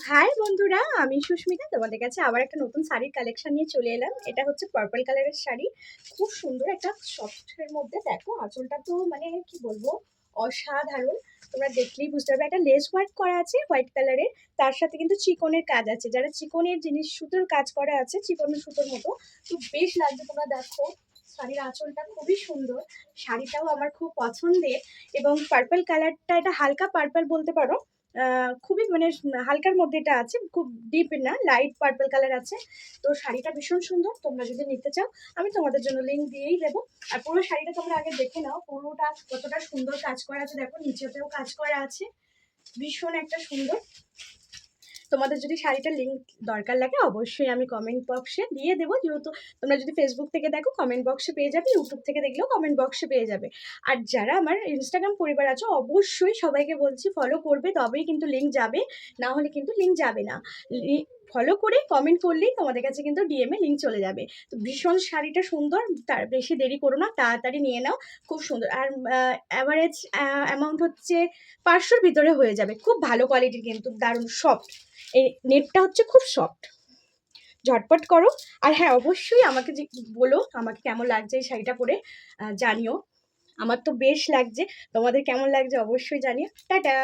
High বন্ধুরা, আমি সুস্মিতা তোমাদের কাছে আবার একটা নতুন শাড়ির কালেকশন নিয়ে চলে এলাম। এটা হচ্ছে পার্পল কালারের শাড়ি, খুব সুন্দর একটা সফটের মধ্যে। দেখো আঁচলটা তো মানে কি বলবো, অসাধারণ। তোমরা দেখলেই বুঝতে পারবে, একটা লেস ওয়ার্ক করা আছে হোয়াইট কালারের, তার সাথে কিন্তু চিকনের কাজ আছে। যারা চিকনের জিনিস সুতোর কাজ করা আছে, চিকনের সুতোর মতো, তো বেশ লাগবে। তোমরা দেখো শাড়ির আঁচলটা খুবই সুন্দর, শাড়িটাও আমার খুব পছন্দের। এবং পার্পল কালারটা, এটা হালকা পার্পল বলতে পারো। খুবই মানে হালকার মধ্যে এটা আছে, খুব ডিপ না, লাইট পার্পল কালার আছে। তো শাড়িটা ভীষণ সুন্দর। তোমরা যদি নিতে চাও আমি তোমাদের জন্য লিঙ্ক দিয়েই দেবো। আর পুরো শাড়িটা তোমরা আগে দেখে নাও, পুরোটা কতটা সুন্দর কাজ করা আছে। দেখো নিচেতেও কাজ করা আছে, ভীষণ একটা সুন্দর। তোমাদের যদি শাড়িটার লিঙ্ক দরকার লাগে অবশ্যই আমি কমেন্ট বক্সে দিয়ে দেবো। যেহেতু তোমরা যদি ফেসবুক থেকে দেখো কমেন্ট বক্সে পেয়ে যাবে, ইউটিউব থেকে দেখলেও কমেন্ট বক্সে পেয়ে যাবে। আর যারা আমার ইনস্টাগ্রাম পরিবার আছে অবশ্যই সবাইকে বলছি ফলো করবে, তবেই কিন্তু লিঙ্ক যাবে, না হলে কিন্তু লিঙ্ক যাবে না। ফলো করে কমেন্ট করলেই তোমাদের কাছে কিন্তু ডিএমএ লিঙ্ক চলে যাবে। তো ভীষণ শাড়িটা সুন্দর, তার বেশি দেরি করো না, তাড়াতাড়ি নিয়ে নাও। খুব সুন্দর। আর অ্যাভারেজ অ্যামাউন্ট হচ্ছে 500-র ভিতরে হয়ে যাবে। খুব ভালো কোয়ালিটির, কিন্তু দারুণ সফট। এই নেটটা হচ্ছে খুব সফট, ঝটপট করো। আর হ্যাঁ, অবশ্যই আমাকে যে বলো আমাকে কেমন লাগছে এই শাড়িটা পরে, জানিও। আমার তো বেশ লাগছে, তোমাদের কেমন লাগছে অবশ্যই জানিও। টাটা।